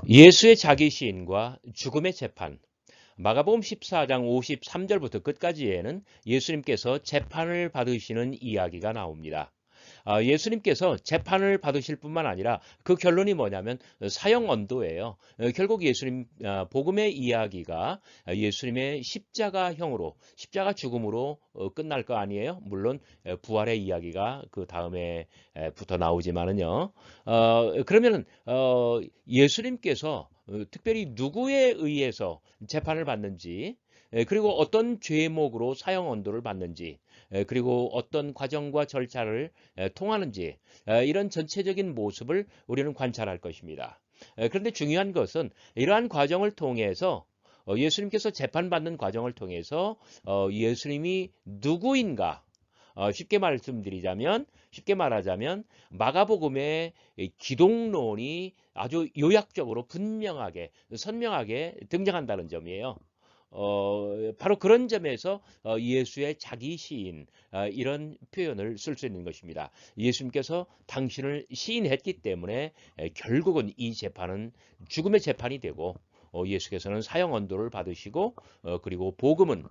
예수의 자기 시인과 죽음의 재판. 마가복음 14장 53절부터 끝까지에는 예수님께서 재판을 받으시는 이야기가 나옵니다. 예수님께서 재판을 받으실 뿐만 아니라 그 결론이 뭐냐면 사형 언도예요. 결국 예수님 복음의 이야기가 예수님의 십자가형으로 십자가 죽음으로 끝날 거 아니에요. 물론 부활의 이야기가 그 다음에 부터 나오지만은요. 그러면은 예수님께서 특별히 누구에 의해서 재판을 받는지, 그리고 어떤 죄목으로 사형 언도를 받는지, 그리고 어떤 과정과 절차를 통하는지, 이런 전체적인 모습을 우리는 관찰할 것입니다. 그런데 중요한 것은 이러한 과정을 통해서 예수님께서 재판받는 과정을 통해서 예수님이 누구인가, 쉽게 말하자면 마가복음의 기독론이 아주 요약적으로 분명하게 선명하게 등장한다는 점이에요. 바로 그런 점에서 예수의 자기 시인, 이런 표현을 쓸 수 있는 것입니다. 예수님께서 당신을 시인했기 때문에 결국은 이 재판은 죽음의 재판이 되고, 예수께서는 사형 언도를 받으시고, 그리고 복음은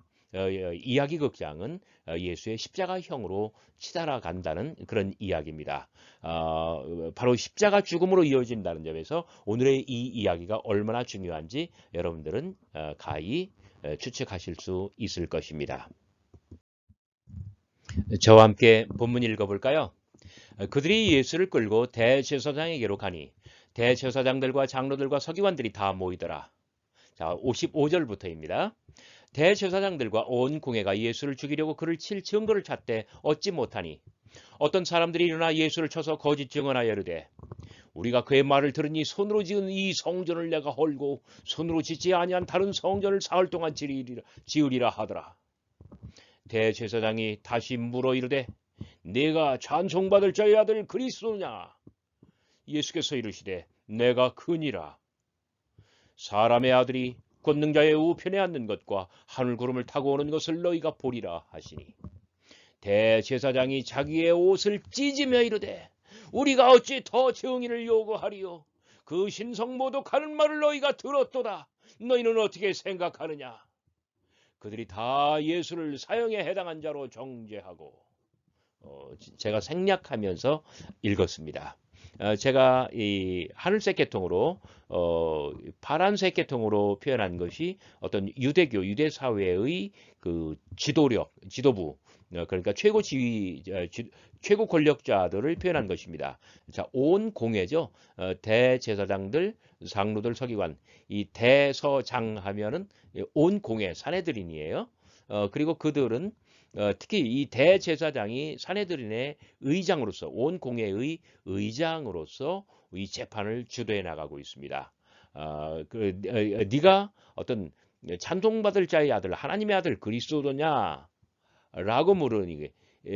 이야기 극장은 예수의 십자가형으로 치달아 간다는 그런 이야기입니다. 바로 십자가 죽음으로 이어진다는 점에서 오늘의 이 이야기가 얼마나 중요한지 여러분들은 가히 추측하실 수 있을 것입니다. 저와 함께 본문 읽어볼까요? 그들이 예수를 끌고 대제사장에게로 가니 대제사장들과 장로들과 서기관들이 다 모이더라. 자, 55절부터입니다. 대제사장들과 온 공회가 예수를 죽이려고 그를 칠 증거를 찾되 얻지 못하니 어떤 사람들이 일어나 예수를 쳐서 거짓 증언하여 이르되 우리가 그의 말을 들으니 손으로 지은 이 성전을 내가 헐고 손으로 짓지 아니한 다른 성전을 사흘 동안 지으리라 하더라. 대제사장이 다시 물어 이르되 네가 찬송받을 자의 아들 그리스도냐? 예수께서 이르시되 내가 그니라. 사람의 아들이 권능자의 우편에 앉는 것과 하늘 구름을 타고 오는 것을 너희가 보리라 하시니 대제사장이 자기의 옷을 찢으며 이르되 우리가 어찌 더 증인을 요구하리요? 그 신성 모독하는 말을 너희가 들었도다. 너희는 어떻게 생각하느냐? 그들이 다 예수를 사형에 해당한 자로 정죄하고, 제가 생략하면서 읽었습니다. 제가 이 하늘색 계통으로 파란색 계통으로 표현한 것이 어떤 유대교 유대 사회의 그 지도부, 그러니까 최고 권력자들을 표현한 것입니다. 자, 온 공회죠. 대제사장들, 장로들, 서기관, 이 대서장 하면은 온 공회 사내들인이에요. 그리고 그들은 특히 이 대제사장이 사내들인의 의장으로서 온 공회의 의장으로서 이 재판을 주도해 나가고 있습니다. 네가 어떤 찬송받을 자의 아들 하나님의 아들 그리스도냐? 라고 물으니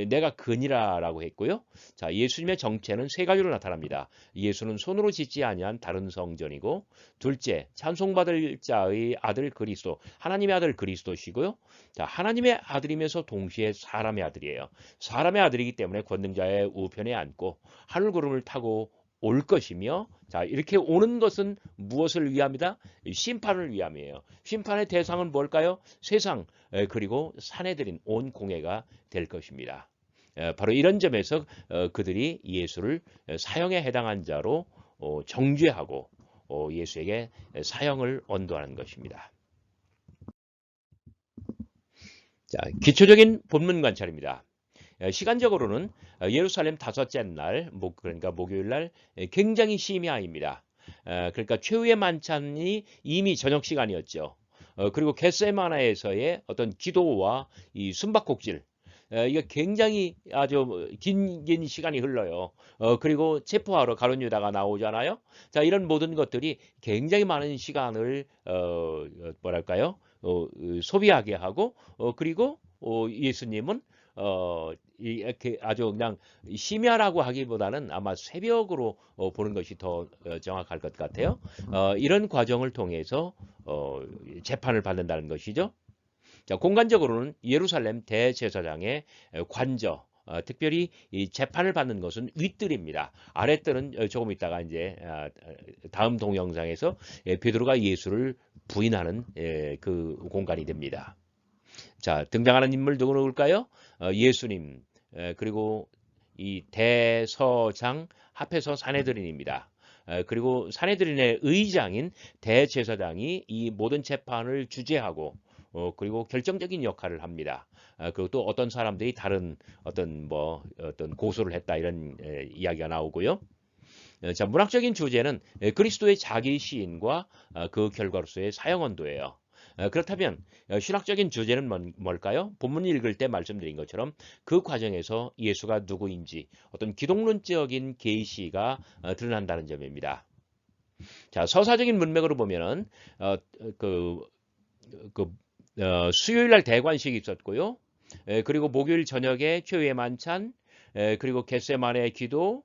내가 그니라라고 했고요. 자, 예수님의 정체는 세 가지로 나타납니다. 예수는 손으로 짓지 아니한 다른 성전이고, 둘째, 찬송받을 자의 아들 그리스도, 하나님의 아들 그리스도시고요. 자, 하나님의 아들이면서 동시에 사람의 아들이에요. 사람의 아들이기 때문에 권능자의 우편에 앉고 하늘 구름을 타고 올 것이며, 자, 이렇게 오는 것은 무엇을 위함이다? 심판을 위함이에요. 심판의 대상은 뭘까요? 세상, 그리고 사내들인 온 공회가 될 것입니다. 바로 이런 점에서 그들이 예수를 사형에 해당한 자로 정죄하고 예수에게 사형을 언도하는 것입니다. 자, 기초적인 본문 관찰입니다. 시간적으로는 예루살렘 다섯째 날, 그러니까 목요일 날 굉장히 심야입니다. 그러니까 최후의 만찬이 이미 저녁 시간이었죠. 그리고 겟세마나에서의 어떤 기도와 이 숨바꼭질, 이게 굉장히 아주 긴 시간이 흘러요. 그리고 체포하러 가룟 유다가 나오잖아요. 자, 이런 모든 것들이 굉장히 많은 시간을 뭐랄까요? 소비하게 하고, 그리고 예수님은 이렇게 아주 그냥 심야라고 하기보다는 아마 새벽으로 보는 것이 더 정확할 것 같아요. 이런 과정을 통해서 재판을 받는다는 것이죠. 자, 공간적으로는 예루살렘 대제사장의 관저, 특별히 이 재판을 받는 것은 윗들입니다. 아랫들은 조금 있다가 이제 다음 동영상에서 베드로가 예수를 부인하는 그 공간이 됩니다. 자, 등장하는 인물 누굴까요? 예수님, 그리고 이 대서장, 합해서 사내들인입니다. 그리고 사내들인의 의장인 대제사장이 이 모든 재판을 주재하고 그리고 결정적인 역할을 합니다. 그리고 또 어떤 사람들이 다른 어떤 고소를 했다 이런 이야기가 나오고요. 자, 문학적인 주제는 그리스도의 자기 시인과 그 결과로서의 사형언도예요. 그렇다면 신학적인 주제는 뭘까요? 본문 읽을 때 말씀드린 것처럼 그 과정에서 예수가 누구인지 어떤 기독론적인 계시가 드러난다는 점입니다. 자, 서사적인 문맥으로 보면은 어, 그, 수요일 날 대관식이 있었고요. 그리고 목요일 저녁에 최후의 만찬, 그리고 겟세마네의 기도,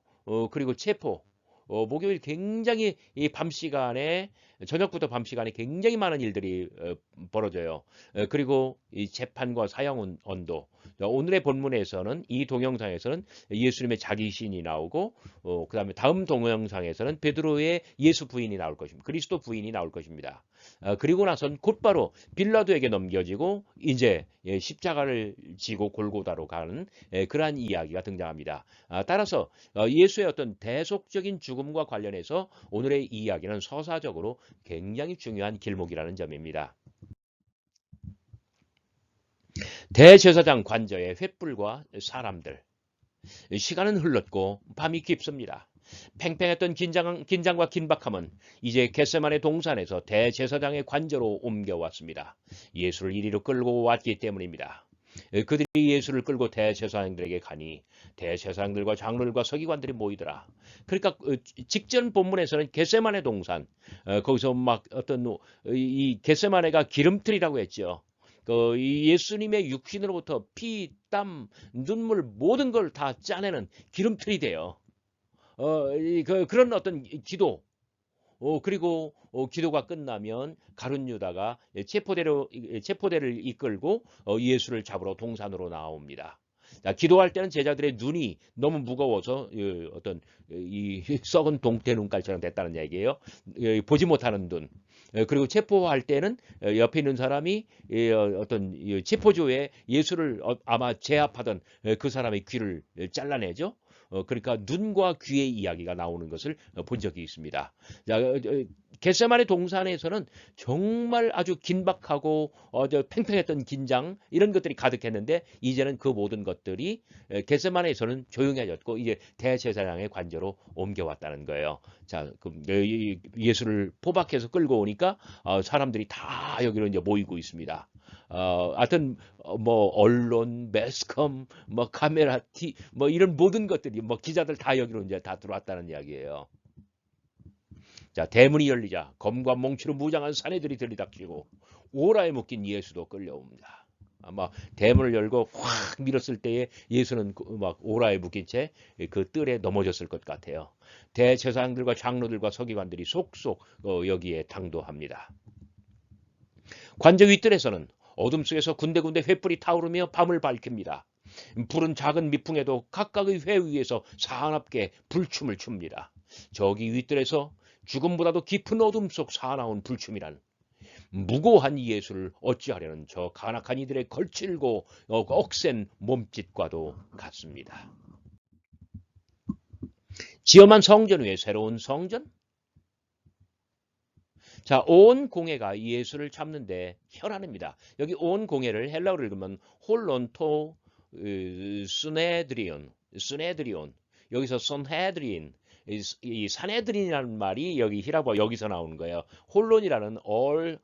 그리고 체포. 목요일 굉장히 이 밤 시간에 저녁부터 밤 시간에 굉장히 많은 일들이 벌어져요. 그리고 이 재판과 사형 언도. 오늘의 본문에서는 이 동영상에서는 예수님의 자기 시인이 나오고 그다음에 다음 동영상에서는 베드로의 예수 부인이 나올 것입니다. 그리스도 부인이 나올 것입니다. 그리고 나선 곧바로 빌라도에게 넘겨지고 이제 십자가를 지고 골고다로 가는 그러한 이야기가 등장합니다. 따라서 예수의 어떤 대속적인 죽음과 관련해서 오늘의 이야기는 서사적으로 굉장히 중요한 길목이라는 점입니다. 대제사장 관저의 횃불과 사람들. 시간은 흘렀고 밤이 깊습니다. 팽팽했던 긴장과 긴박함은 이제 겟세마네 동산에서 대제사장의 관저로 옮겨왔습니다. 예수를 이리로 끌고 왔기 때문입니다. 그들이 예수를 끌고 대제사장들에게 가니 대제사장들과 장로들과 서기관들이 모이더라. 그러니까 직전 본문에서는 겟세마네 동산, 거기서 막 어떤 이 겟세마네가 기름틀이라고 했죠. 이 예수님의 육신으로부터 피, 땀, 눈물 모든 걸 다 짜내는 기름틀이 돼요. 그런 어떤 기도, 그리고 기도가 끝나면 가룟 유다가 체포대를 이끌고 예수를 잡으러 동산으로 나옵니다. 자, 기도할 때는 제자들의 눈이 너무 무거워서 어떤 이 썩은 동태 눈깔처럼 됐다는 얘기예요. 보지 못하는 눈. 그리고 체포할 때는 옆에 있는 사람이 어떤 체포조에 예수를 아마 제압하던 그 사람의 귀를 잘라내죠. 그러니까 눈과 귀의 이야기가 나오는 것을 본 적이 있습니다. 자, 겟세마네 동산에서는 정말 아주 긴박하고 팽팽했던 긴장 이런 것들이 가득했는데 이제는 그 모든 것들이 겟세마네에서는 조용해졌고 이제 대제사장의 관저로 옮겨왔다는 거예요. 자, 예수를 포박해서 끌고 오니까 사람들이 다 여기로 이제 모이고 있습니다. 하여튼 뭐 언론, 매스컴, 뭐 카메라, 뭐 이런 모든 것들이 뭐 기자들 다 여기로 이제 다 들어왔다는 이야기예요. 자, 대문이 열리자 검과 몽치로 무장한 사내들이 들이닥치고 오라에 묶인 예수도 끌려옵니다. 아마 대문을 열고 확 밀었을 때에 예수는 막 오라에 묶인 채 그 뜰에 넘어졌을 것 같아요. 대제사장들과 장로들과 서기관들이 속속 여기에 당도합니다. 관저 윗뜰에서는 어둠 속에서 군데군데 횃불이 타오르며 밤을 밝힙니다. 불은 작은 미풍에도 각각의 회 위에서 사납게 불춤을 춥니다. 저기 윗뜰에서 죽음보다도 깊은 어둠 속 사나운 불춤이란 무고한 예수를 어찌하려는 저 간악한 이들의 걸칠고 억센 몸짓과도 같습니다. 지엄한 성전 위에 새로운 성전? 자, 온 공회가 예수를 잡는데 혈안입니다. 여기 온 공회를 헬라어로 읽으면 홀론토 스네드리온. 여기서 선헤드린 이 사네드린이라는 말이 여기 히라보 여기서 나오는 거예요. 홀론이라는 all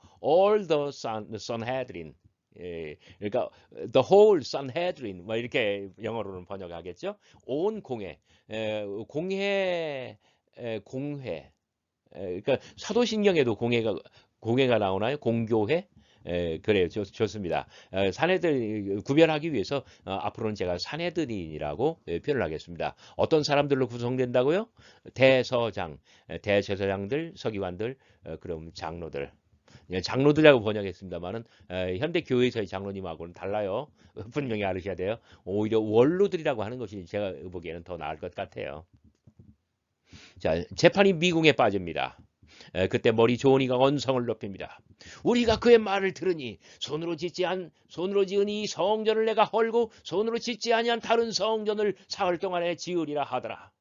the Sanhedrin. 그러니까 the whole Sanhedrin 뭐 이렇게 영어로는 번역하겠죠. 온 공회, 공회. 그러니까 사도신경에도 공회가 나오나요? 공교회? 그래요. 좋습니다. 사내들 구별하기 위해서 앞으로는 제가 사내들인이라고 표현을 하겠습니다. 어떤 사람들로 구성된다고요? 대서장, 대제사장들, 서기관들, 그럼 장로들. 장로들이라고 번역했습니다만은 현대 교회에서의 장로님하고는 달라요. 분명히 알으셔야 돼요. 오히려 원로들이라고 하는 것이 제가 보기에는 더 나을 것 같아요. 자, 재판이 미궁에 빠집니다. 그때 머리 좋은 이가 언성을 높입니다. 우리가 그의 말을 들으니 손으로 지은 이 성전을 내가 헐고 손으로 짓지 아니한 다른 성전을 사흘 동안에 지으리라 하더라.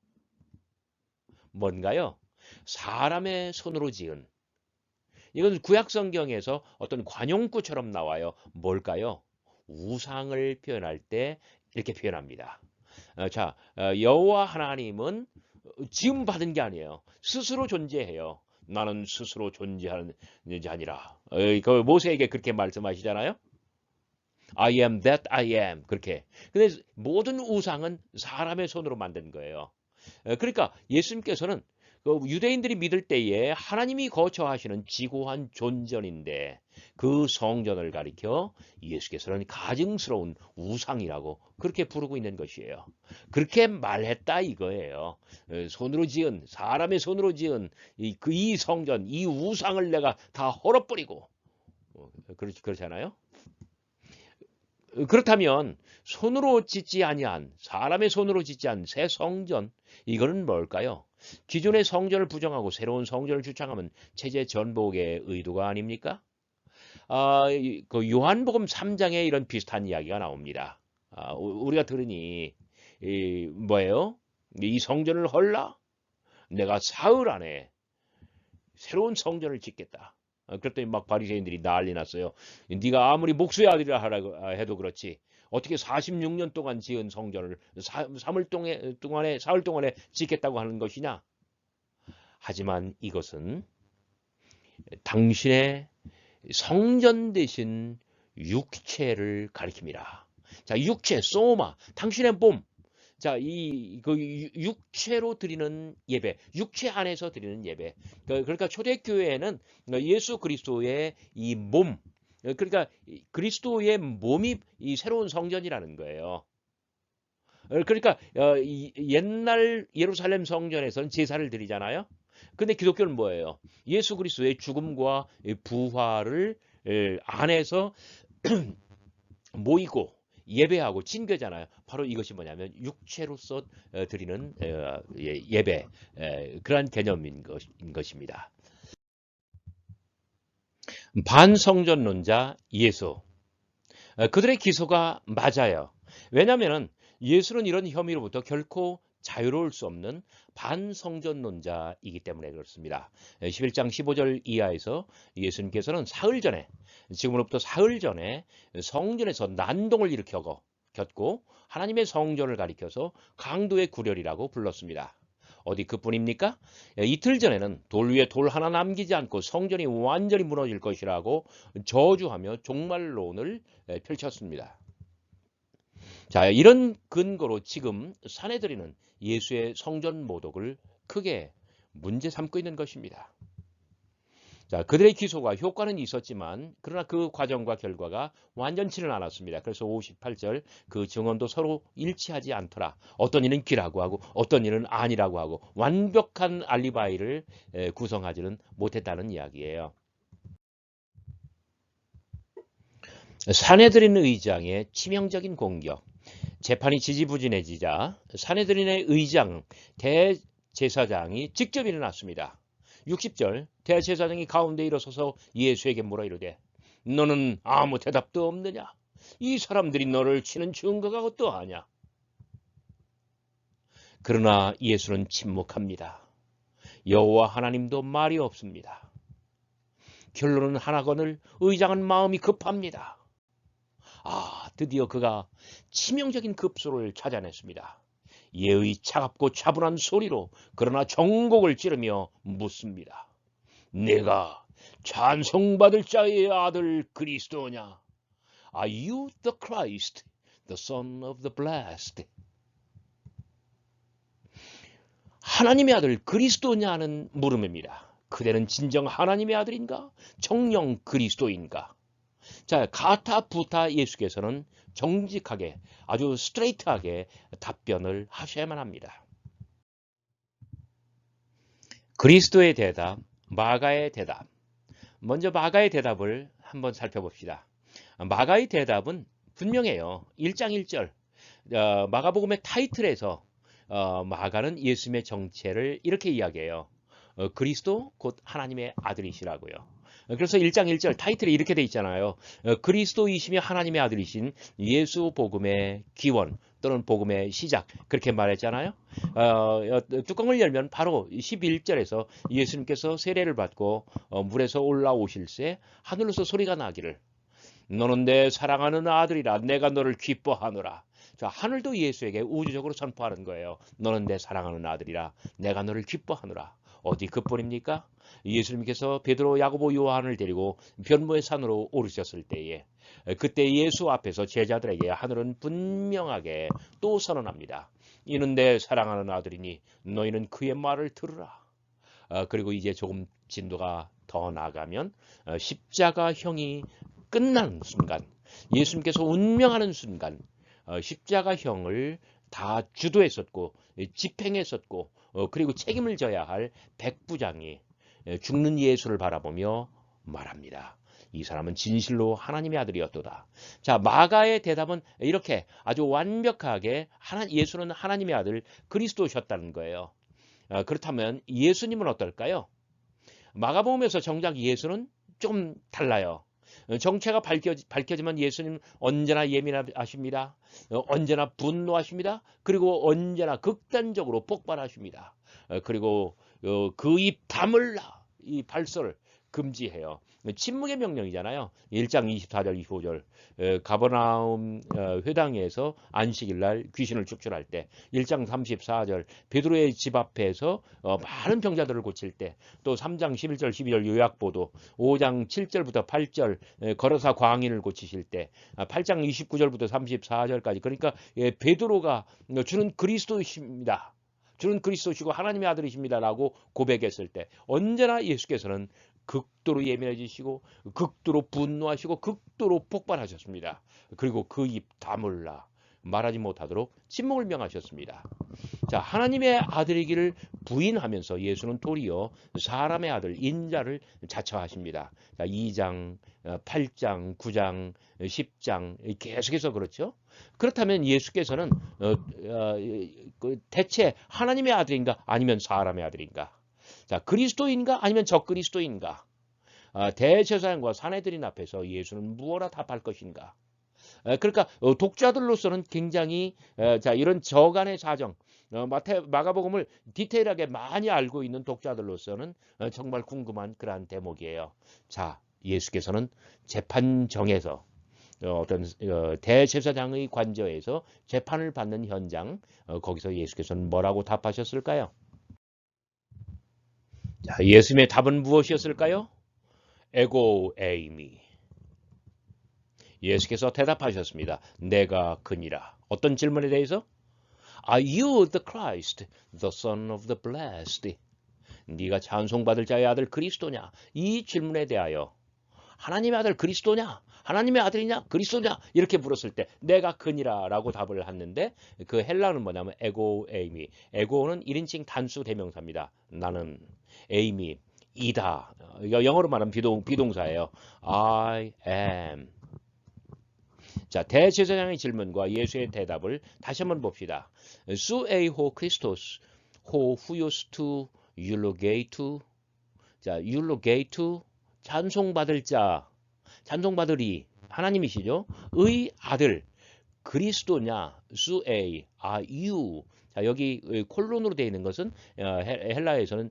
뭔가요? 사람의 손으로 지은. 이건 구약 성경에서 어떤 관용구처럼 나와요. 뭘까요? 우상을 표현할 때 이렇게 표현합니다. 여호와 하나님은 지음 받은 게 아니에요. 스스로 존재해요. 나는 스스로 존재하는 자 아니라. 그 모세에게 그렇게 말씀하시잖아요. I am that I am. 그렇게. 근데 모든 우상은 사람의 손으로 만든 거예요. 그러니까 예수님께서는 그 유대인들이 믿을 때에 하나님이 거처하시는 지고한 존전인데 그 성전을 가리켜 예수께서는 가증스러운 우상이라고 그렇게 부르고 있는 것이에요. 그렇게 말했다 이거예요. 손으로 지은 사람의 손으로 지은 이 성전 이 우상을 내가 다 헐어버리고 그렇잖아요. 그렇다면 손으로 짓지 아니한 사람의 손으로 짓지 않은 새 성전 이거는 뭘까요? 기존의 성전을 부정하고 새로운 성전을 주창하면 체제 전복의 의도가 아닙니까? 그 요한복음 3장에 이런 비슷한 이야기가 나옵니다. 우리가 들으니 뭐예요? 이 성전을 헐라? 내가 사흘 안에 새로운 성전을 짓겠다. 그랬더니 막 바리새인들이 난리 났어요. 네가 아무리 목수의 아들이라 하라고 해도 그렇지. 어떻게 46년 동안 지은 성전을 사흘 동안에 짓겠다고 하는 것이냐? 하지만 이것은 당신의 성전 대신 육체를 가리킵니다. 자, 육체, 소마, 당신의 몸. 자, 그 육체로 드리는 예배, 육체 안에서 드리는 예배. 그러니까 초대교회에는 예수 그리스도의 이 몸, 그러니까 그리스도의 몸이 이 새로운 성전이라는 거예요. 그러니까 옛날 예루살렘 성전에서는 제사를 드리잖아요. 근데 기독교는 뭐예요? 예수 그리스도의 죽음과 부활을 안에서 모이고 예배하고 친교잖아요. 바로 이것이 뭐냐면 육체로서 드리는 예배 그러한 개념인 것입니다. 반성전론자 예수. 그들의 기소가 맞아요. 왜냐하면 예수는 이런 혐의로부터 결코 자유로울 수 없는 반성전론자이기 때문에 그렇습니다. 11장 15절 이하에서 예수님께서는 지금으로부터 사흘 전에 성전에서 난동을 일으켰고 하나님의 성전을 가리켜서 강도의 구렬이라고 불렀습니다. 어디 그뿐입니까? 이틀 전에는 돌 위에 돌 하나 남기지 않고 성전이 완전히 무너질 것이라고 저주하며 종말론을 펼쳤습니다. 자, 이런 근거로 지금 사내들이는 예수의 성전 모독을 크게 문제 삼고 있는 것입니다. 자, 그들의 기소가 효과는 있었지만 그러나 그 과정과 결과가 완전치는 않았습니다. 그래서 58절 그 증언도 서로 일치하지 않더라. 어떤 이는 귀라고 하고 어떤 이는 아니라고 하고 완벽한 알리바이를 구성하지는 못했다는 이야기예요. 사내들인 의장의 치명적인 공격. 재판이 지지부진해지자 사내들인의 의장 대제사장이 직접 일어났습니다. 60절 대제사장이 가운데 일어서서 예수에게 물어 이르되 너는 아무 대답도 없느냐? 이 사람들이 너를 치는 증거가 어떠하냐? 그러나 예수는 침묵합니다. 여호와 하나님도 말이 없습니다. 결론은 하나거늘 의장은 마음이 급합니다. 드디어 그가 치명적인 급소를 찾아냈습니다. 예의 차갑고 차분한 소리로 그러나 정곡을 찌르며 묻습니다. 내가 찬송받을 자의 아들 그리스도냐? Are you the Christ, the Son of the Blessed? 하나님의 아들 그리스도냐는 물음입니다. 그대는 진정 하나님의 아들인가? 정령 그리스도인가? 자, 가타 부타 예수께서는 정직하게 아주 스트레이트하게 답변을 하셔야만 합니다. 그리스도의 대답, 마가의 대답. 먼저 마가의 대답을 한번 살펴봅시다. 마가의 대답은 분명해요. 1장 1절. 마가복음의 타이틀에서 마가는 예수님의 정체를 이렇게 이야기해요. 그리스도 곧 하나님의 아들이시라고요. 그래서 1장 1절 타이틀이 이렇게 돼 있잖아요. 그리스도이시며 하나님의 아들이신 예수 복음의 기원 또는 복음의 시작 그렇게 말했잖아요. 뚜껑을 열면 바로 11절에서 예수님께서 세례를 받고 물에서 올라오실새 하늘로서 소리가 나기를 너는 내 사랑하는 아들이라 내가 너를 기뻐하노라. 자, 하늘도 예수에게 우주적으로 선포하는 거예요. 너는 내 사랑하는 아들이라 내가 너를 기뻐하노라. 어디 그뿐입니까? 예수님께서 베드로, 야고보, 요한을 데리고 변모의 산으로 오르셨을 때에 그때 예수 앞에서 제자들에게 하늘은 분명하게 또 선언합니다. 이는 내 사랑하는 아들이니 너희는 그의 말을 들으라. 그리고 이제 조금 진도가 더 나가면 십자가형이 끝나는 순간, 예수님께서 운명하는 순간 십자가형을 다 주도했었고 집행했었고 그리고 책임을 져야 할 백부장이 죽는 예수를 바라보며 말합니다. 이 사람은 진실로 하나님의 아들이었도다. 자, 마가의 대답은 이렇게 아주 완벽하게 예수는 하나님의 아들 그리스도셨다는 거예요. 그렇다면 예수님은 어떨까요? 마가복음에서 정작 예수는 좀 달라요. 정체가 밝혀지면 예수님 언제나 예민하십니다. 언제나 분노하십니다. 그리고 언제나 극단적으로 폭발하십니다. 그리고 그 입 다물라 이 발설을 금지해요. 침묵의 명령이잖아요. 1장 24절 25절 가버나움 회당에서 안식일 날 귀신을 축출할 때 1장 34절 베드로의 집 앞에서 많은 병자들을 고칠 때 또 3장 11절 12절 요약보도 5장 7절부터 8절 거러사 광인을 고치실 때 8장 29절부터 34절까지 그러니까 베드로가 주는 그리스도이십니다. 주는 그리스도시고 하나님의 아들이십니다라고 고백했을 때 언제나 예수께서는 극도로 예민해지시고 극도로 분노하시고 극도로 폭발하셨습니다. 그리고 그 입 다물라 말하지 못하도록 침묵을 명하셨습니다. 자, 하나님의 아들이기를 부인하면서 예수는 도리어 사람의 아들 인자를 자처하십니다. 자, 2장, 8장, 9장, 10장 계속해서 그렇죠. 그렇다면 예수께서는 대체 하나님의 아들인가 아니면 사람의 아들인가? 자, 그리스도인가 아니면 적그리스도인가? 대제사장과 사내들인 앞에서 예수는 무엇라 답할 것인가? 그러니까 독자들로서는 굉장히 자 이런 저간의 사정 마가복음을 디테일하게 많이 알고 있는 독자들로서는 정말 궁금한 그러한 대목이에요. 자, 예수께서는 재판정에서 어떤 대제사장의 관저에서 재판을 받는 현장 거기서 예수께서는 뭐라고 답하셨을까요? 자, 예수님의 답은 무엇이었을까요? 에고 에이미. 예수께서 대답하셨습니다. 내가 그니라. 어떤 질문에 대해서? Are you the Christ, the Son of the Blessed? 네가 찬송받을 자의 아들 그리스도냐? 이 질문에 대하여 하나님의 아들 그리스도냐? 하나님의 아들이냐? 그리스도냐? 이렇게 물었을 때 내가 그니라 라고 답을 했는데 그 헬라어는 뭐냐면 에고 에이미. 에고는 1인칭 단수 대명사입니다. 나는 에이미 이다. 영어로 말하면 비동사예요. I am. 자, 대제사장의 질문과 예수의 대답을 다시 한번 봅시다. Su eho Christos, ho huios tu eulogeitu. 자, eulogeitu 찬송받을 자, 찬송받으리 하나님이시죠. 의 아들 그리스도냐? Su e, are you? 자, 여기 콜론으로 되어 있는 것은 헬라에서는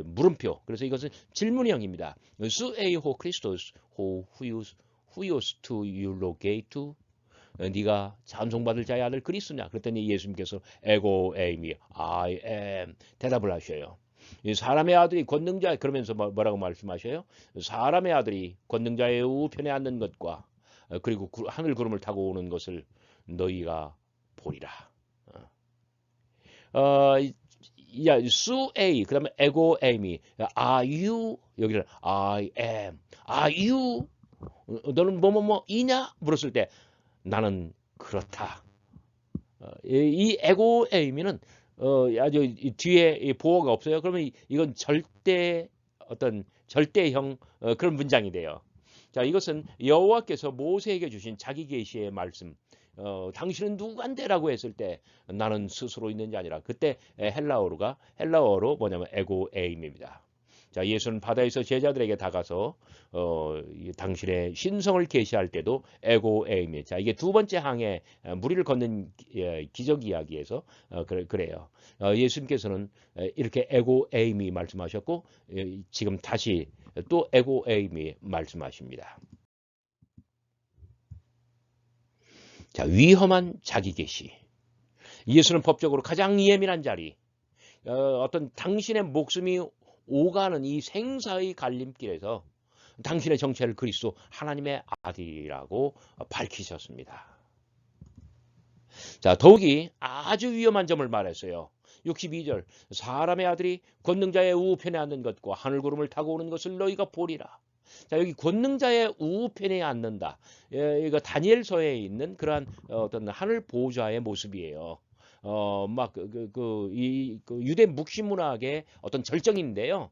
물음표. 그래서 이것은 질문형입니다. Su eho Christos, ho huios tu eulogeitu. 네가 찬송받을 자의 아들 그리스도냐? 그랬더니 예수님께서 에고 에이미 I am 대답을 하셔요. 사람의 아들이 권능자 그러면서 뭐라고 말씀하셔요? 사람의 아들이 권능자의 우편에 앉는 것과 그리고 하늘 구름을 타고 오는 것을 너희가 보리라. 야, 수 에이 그다음에 에고 에이미 are you 여기를 I am are you 너는 뭐뭐뭐 이냐 물었을 때 나는 그렇다. 이 에고 에이미는 아주 뒤에 보어가 없어요. 그러면 이건 절대 어떤 절대형 그런 문장이 돼요. 자, 이것은 여호와께서 모세에게 주신 자기 계시의 말씀. 당신은 누구간데라고 했을 때 나는 스스로 있는 자 아니라 그때 헬라어로 뭐냐면 에고 에임입니다. 자, 예수는 바다에서 제자들에게 다가서 당신의 신성을 계시할 때도 에고 에임이. 자, 이게 두 번째 항에 무리를 걷는 기적 이야기에서 그래요. 예수님께서는 이렇게 에고 에임이 말씀하셨고 지금 다시 또 에고 에임이 말씀하십니다. 자, 위험한 자기 계시. 예수는 법적으로 가장 예민한 자리. 어떤 당신의 목숨이 오가는 이 생사의 갈림길에서 당신의 정체를 그리스도 하나님의 아들이라고 밝히셨습니다. 자, 더욱이 아주 위험한 점을 말했어요. 62절 사람의 아들이 권능자의 우편에 앉는 것과 하늘구름을 타고 오는 것을 너희가 보리라. 자, 여기 권능자의 우편에 앉는다. 이거 다니엘서에 있는 그러한 어떤 하늘 보호자의 모습이에요. 유대 묵시 문학의 어떤 절정인데요.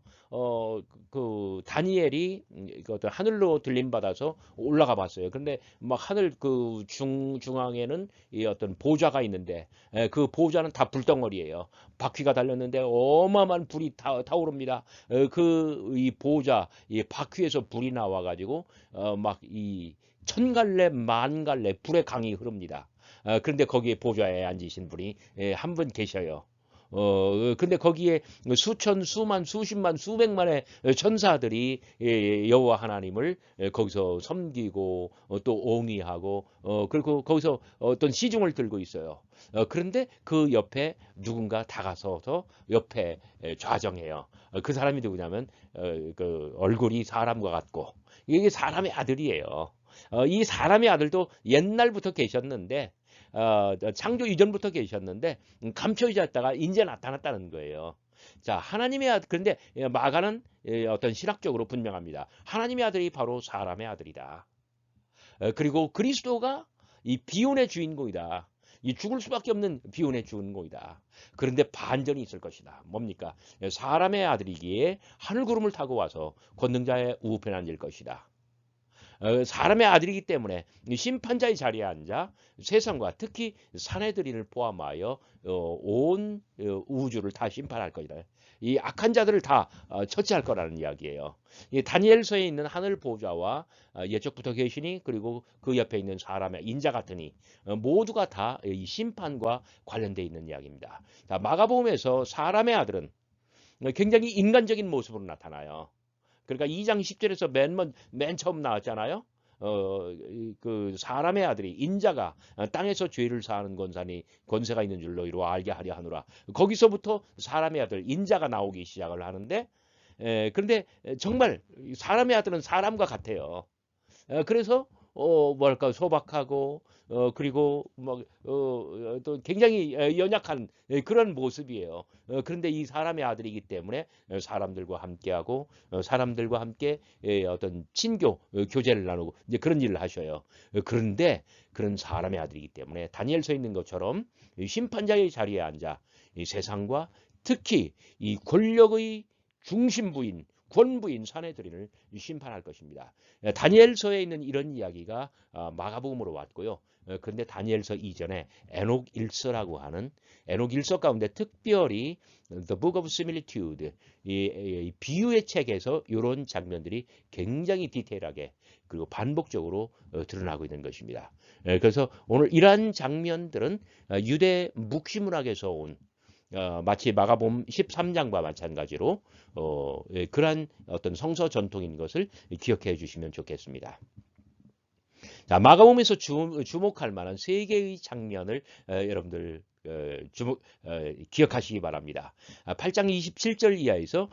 그 다니엘이 그 어떤 하늘로 들림 받아서 올라가 봤어요. 그런데 막 하늘 그 중앙에는 이 어떤 보좌가 있는데 그 보좌는 다 불덩어리예요. 바퀴가 달렸는데 어마어마한 불이 타오릅니다. 그 이 보좌 이 바퀴에서 불이 나와 가지고 막 이 천갈래 만갈래 불의 강이 흐릅니다. 그런데 거기에 보좌에 앉으신 분이 한 분 계셔요. 근데 거기에 수천, 수만, 수십만, 수백만의 천사들이 여호와 하나님을 거기서 섬기고 또 옹의하고 그리고 거기서 어떤 시중을 들고 있어요. 그런데 그 옆에 누군가 다가서서 옆에 좌정해요. 그 사람이 누구냐면 그 얼굴이 사람과 같고 이게 사람의 아들이에요. 이 사람의 아들도 옛날부터 계셨는데 창조 이전부터 계셨는데 감춰 있었다가 이제 나타났다는 거예요. 자, 하나님의 아들. 그런데 마가는 어떤 신학적으로 분명합니다. 하나님의 아들이 바로 사람의 아들이다. 그리고 그리스도가 이 비운의 주인공이다. 이 죽을 수밖에 없는 비운의 주인공이다. 그런데 반전이 있을 것이다. 뭡니까? 사람의 아들이기에 하늘구름을 타고 와서 권능자의 우편에 앉을 것이다. 사람의 아들이기 때문에 심판자의 자리에 앉아 세상과 특히 사내들인을 포함하여 온 우주를 다 심판할 것이다. 이 악한 자들을 다 처치할 거라는 이야기예요. 이 다니엘서에 있는 하늘 보좌와 예적부터 계시니 그리고 그 옆에 있는 사람의 인자 같으니 모두가 다 이 심판과 관련되어 있는 이야기입니다. 자, 마가복음에서 사람의 아들은 굉장히 인간적인 모습으로 나타나요. 그러니까 2장 10절에서 맨 처음 나왔잖아요. 그 사람의 아들이 인자가 땅에서 죄를 사하는 권세가 있는 줄로 이루 알게 하려 하노라. 거기서부터 사람의 아들 인자가 나오기 시작을 하는데 그런데 정말 사람의 아들은 사람과 같아요. 그래서 뭐랄까 소박하고 그리고 또 굉장히 연약한 그런 모습이에요. 그런데 이 사람의 아들이기 때문에 사람들과 함께하고 사람들과 함께 어떤 친교 교제를 나누고 이제 그런 일을 하셔요. 그런데 그런 사람의 아들이기 때문에 다니엘서에 있는 것처럼 심판자의 자리에 앉아 이 세상과 특히 이 권력의 중심부인 권부인 사내들인을 심판할 것입니다. 다니엘서에 있는 이런 이야기가 마가복음으로 왔고요. 그런데 다니엘서 이전에 에녹 1서라고 하는 에녹 1서 가운데 특별히 The Book of Similitude 이 비유의 책에서 이런 장면들이 굉장히 디테일하게 그리고 반복적으로 드러나고 있는 것입니다. 그래서 오늘 이러한 장면들은 유대 묵시문학에서 온 마치 마가복음 13장과 마찬가지로 그러한 어떤 성서 전통인 것을 기억해 주시면 좋겠습니다. 자, 마가복음에서 주목할 만한 세 개의 장면을 여러분들 기억하시기 바랍니다. 8장 27절 이하에서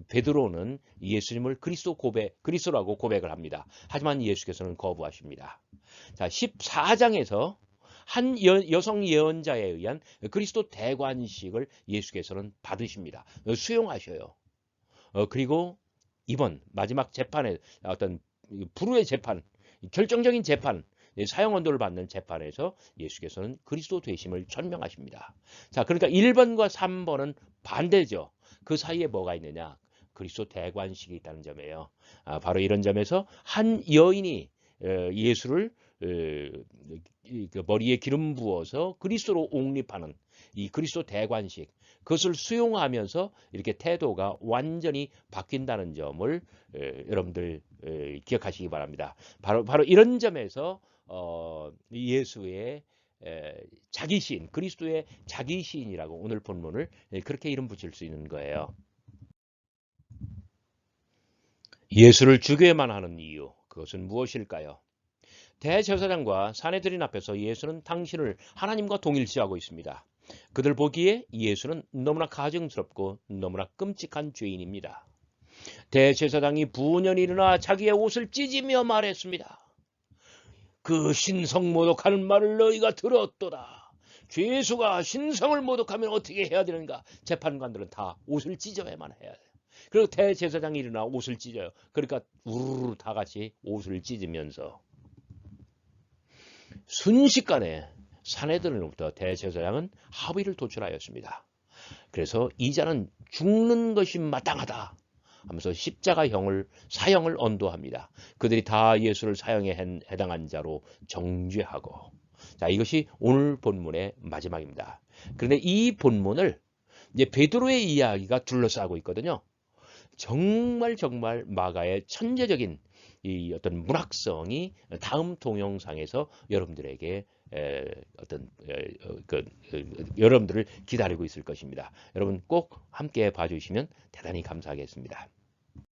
베드로는 예수님을 그리스도라고 고백을 합니다. 하지만 예수께서는 거부하십니다. 자, 14장에서 한 여성 예언자에 의한 그리스도 대관식을 예수께서는 받으십니다. 수용하셔요. 그리고 이번 마지막 재판에 어떤 불후의 재판, 결정적인 재판, 사형 언도를 받는 재판에서 예수께서는 그리스도 되심을 천명하십니다. 자, 그러니까 1번과 3번은 반대죠. 그 사이에 뭐가 있느냐? 그리스도 대관식이 있다는 점이에요. 바로 이런 점에서 한 여인이 예수를 그 머리에 기름 부어서 그리스도로 옹립하는 이 그리스도 대관식, 그것을 수용하면서 이렇게 태도가 완전히 바뀐다는 점을 여러분들 기억하시기 바랍니다. 바로 이런 점에서 예수의 자기 시인, 그리스도의 자기 시인이라고 오늘 본문을 그렇게 이름 붙일 수 있는 거예요. 예수를 죽여야만 하는 이유, 그것은 무엇일까요? 대제사장과 사내들인 앞에서 예수는 당신을 하나님과 동일시하고 있습니다. 그들 보기에 예수는 너무나 가증스럽고 너무나 끔찍한 죄인입니다. 대제사장이 분연히 일어나 자기의 옷을 찢으며 말했습니다. 그 신성 모독하는 말을 너희가 들었도다. 죄수가 신성을 모독하면 어떻게 해야 되는가? 재판관들은 다 옷을 찢어야만 해야 돼요. 그리고 대제사장이 일어나 옷을 찢어요. 그러니까 우르르 다 같이 옷을 찢으면서 순식간에 사내들로부터 대제사장은 합의를 도출하였습니다. 그래서 이 자는 죽는 것이 마땅하다 하면서 십자가형을 사형을 언도합니다. 그들이 다 예수를 사형에 해당한 자로 정죄하고, 자, 이것이 오늘 본문의 마지막입니다. 그런데 이 본문을 이제 베드로의 이야기가 둘러싸고 있거든요. 정말 마가의 천재적인 이 어떤 문학성이 다음 동영상에서 여러분들에게 여러분들을 기다리고 있을 것입니다. 여러분 꼭 함께 봐주시면 대단히 감사하겠습니다.